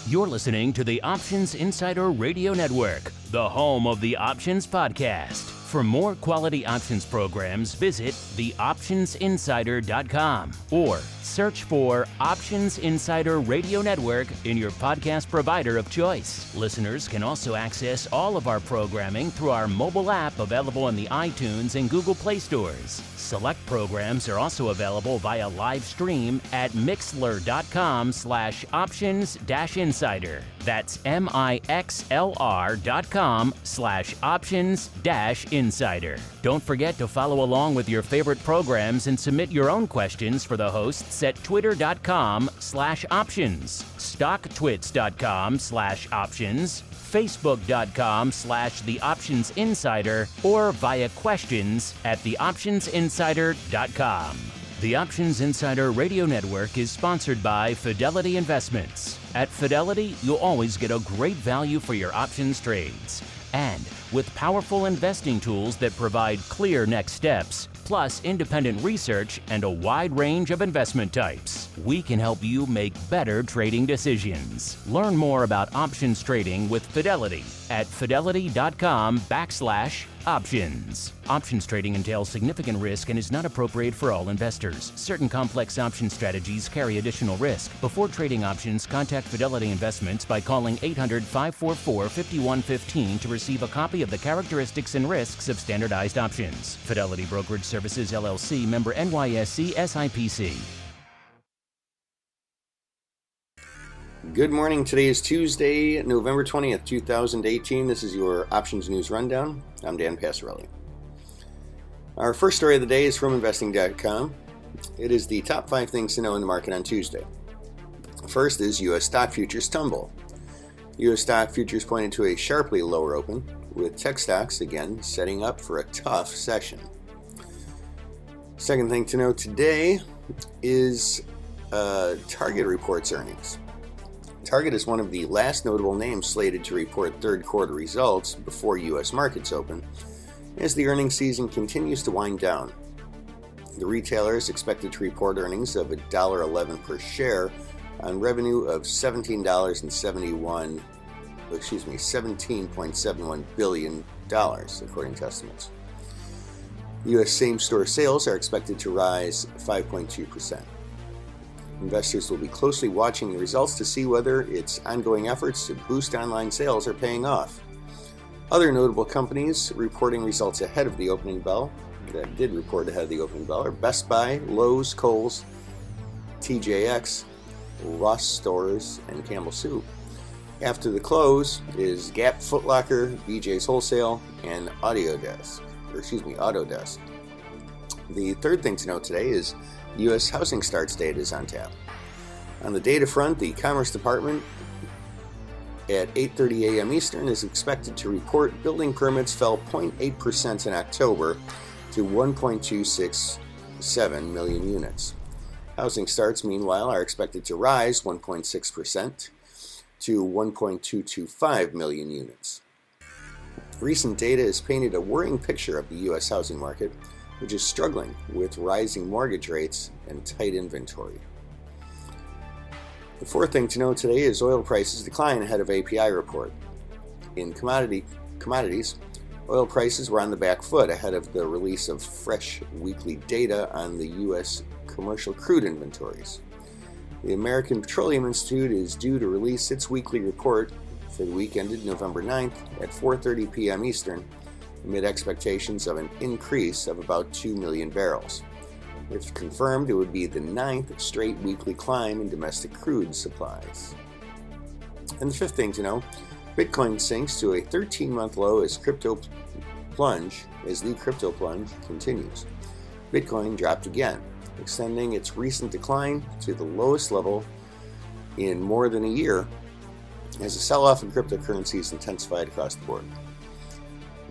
You're listening to the Options Insider Radio Network, the home of the Options Podcast. For more quality options programs, visit theoptionsinsider.com or search for Options Insider Radio Network in your podcast provider of choice. Listeners can also access all of our programming through our mobile app available in the iTunes and Google Play stores. Select programs are also available via live stream at mixlr.com/options-insider. That's mixlr.com/options-insider. Don't forget to follow along with your favorite programs and submit your own questions for the hosts at twitter.com/options, stocktwits.com/options, facebook.com/theoptionsinsider, or via questions at theoptionsinsider.com. The Options Insider Radio Network is sponsored by Fidelity Investments. At Fidelity, you'll always get a great value for your options trades. And with powerful investing tools that provide clear next steps, plus independent research and a wide range of investment types, we can help you make better trading decisions. Learn more about options trading with Fidelity at fidelity.com/options. Options trading entails significant risk and is not appropriate for all investors. Certain complex option strategies carry additional risk. Before trading options, contact Fidelity Investments by calling 800-544-5115 to receive a copy of the characteristics and risks of standardized options. Fidelity Brokerage Services, LLC, member NYSE SIPC. Good morning. Today is Tuesday, November 20th, 2018. This is your Options News Rundown. I'm Dan Passarelli. Our first story of the day is from Investing.com. It is the top 5 things to know in the market on Tuesday. First is U.S. stock futures tumble. U.S. stock futures pointed to a sharply lower open, with tech stocks again setting up for a tough session. Second thing to know today is Target reports earnings. Target is one of the last notable names slated to report third quarter results before U.S. markets open, as the earnings season continues to wind down. The retailer is expected to report earnings of $1.11 per share on revenue of $17.71 billion, according to estimates. U.S. same-store sales are expected to rise 5.2%. Investors will be closely watching the results to see whether its ongoing efforts to boost online sales are paying off. Other notable companies reporting results ahead of the opening bell, that did report ahead of the opening bell, are Best Buy, Lowe's, Kohl's, TJX, Ross Stores, and Campbell Soup. After the close is Gap, Foot Locker, BJ's Wholesale, and Autodesk. The third thing to note today is U.S. housing starts data is on tap. On the data front, the Commerce Department at 8:30 a.m. Eastern is expected to report building permits fell 0.8% in October to 1.267 million units. Housing starts, meanwhile, are expected to rise 1.6% to 1.225 million units. Recent data has painted a worrying picture of the U.S. housing market, which is struggling with rising mortgage rates and tight inventory. The fourth thing to know today is oil prices decline ahead of API report. In commodities, oil prices were on the back foot ahead of the release of fresh weekly data on the U.S. commercial crude inventories. The American Petroleum Institute is due to release its weekly report for the week ended November 9th at 4:30 p.m. Eastern, amid expectations of an increase of about 2 million barrels. If confirmed, it would be the 9th straight weekly climb in domestic crude supplies. And the fifth thing to know, Bitcoin sinks to a 13-month low as the crypto plunge continues. Bitcoin dropped again, extending its recent decline to the lowest level in more than a year as the sell-off in cryptocurrencies intensified across the board.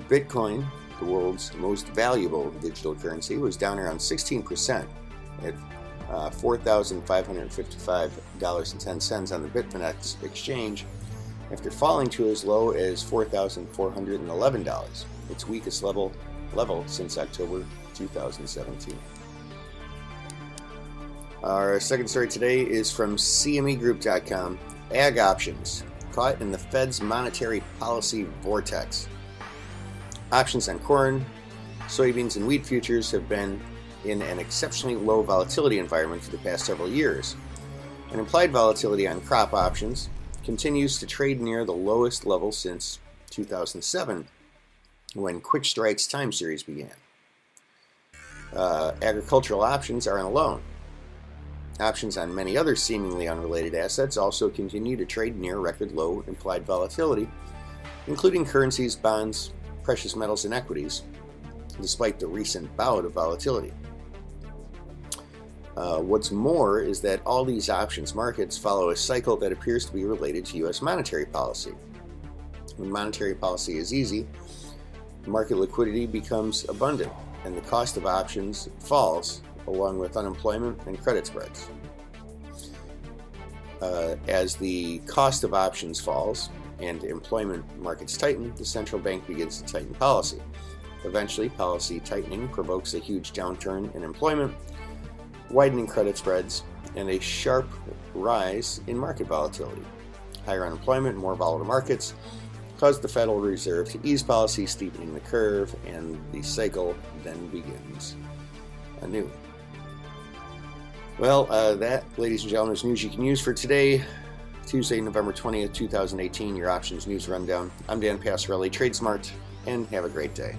Bitcoin, the world's most valuable digital currency, was down around 16% at $4,555.10 on the Bitfinex exchange, after falling to as low as $4,411, its weakest level since October 2017. Our second story today is from CMEgroup.com. Ag options, caught in the Fed's monetary policy vortex. Options on corn, soybeans, and wheat futures have been in an exceptionally low volatility environment for the past several years. And implied volatility on crop options continues to trade near the lowest level since 2007, when Quick Strike's time series began. Agricultural options are on a loan. Options on many other seemingly unrelated assets also continue to trade near record low implied volatility, including currencies, bonds, precious metals, and equities, despite the recent bout of volatility. What's more is that all these options markets follow a cycle that appears to be related to U.S. monetary policy. When monetary policy is easy, market liquidity becomes abundant, and the cost of options falls, along with unemployment and credit spreads. As the cost of options falls and employment markets tighten, the central bank begins to tighten policy. Eventually, policy tightening provokes a huge downturn in employment, widening credit spreads, and a sharp rise in market volatility. Higher unemployment and more volatile markets cause the Federal Reserve to ease policy, steepening the curve, and the cycle then begins anew. Well, that, ladies and gentlemen, is news you can use for today, Tuesday, November 20th, 2018, your Options News Rundown. I'm Dan Passarelli, Trade Smart, and have a great day.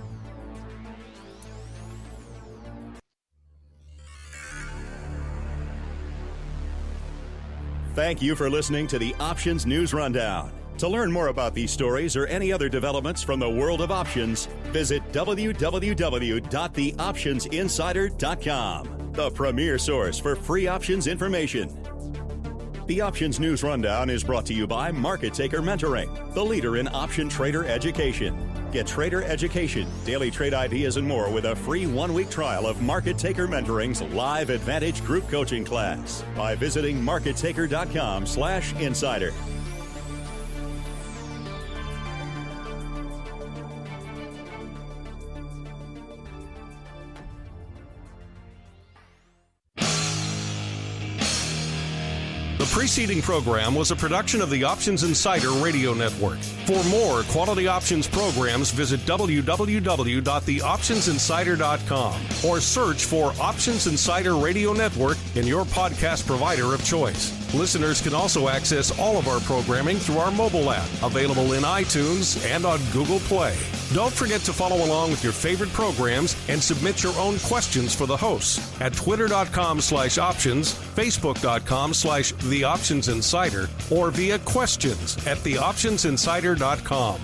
Thank you for listening to the Options News Rundown. To learn more about these stories or any other developments from the world of options, visit www.theoptionsinsider.com, the premier source for free options information. The Options News Rundown is brought to you by Market Taker Mentoring, the leader in option trader education. Get trader education, daily trade ideas, and more with a free 1-week trial of Market Taker Mentoring's live Advantage group coaching class by visiting markettaker.com/insider. The preceding program was a production of the Options Insider Radio Network. For more quality options programs, visit www.theoptionsinsider.com or search for Options Insider Radio Network in your podcast provider of choice. Listeners can also access all of our programming through our mobile app, available in iTunes and on Google Play. Don't forget to follow along with your favorite programs and submit your own questions for the hosts at twitter.com/options, facebook.com/theoptionsinsider, or via questions at theoptionsinsider.com.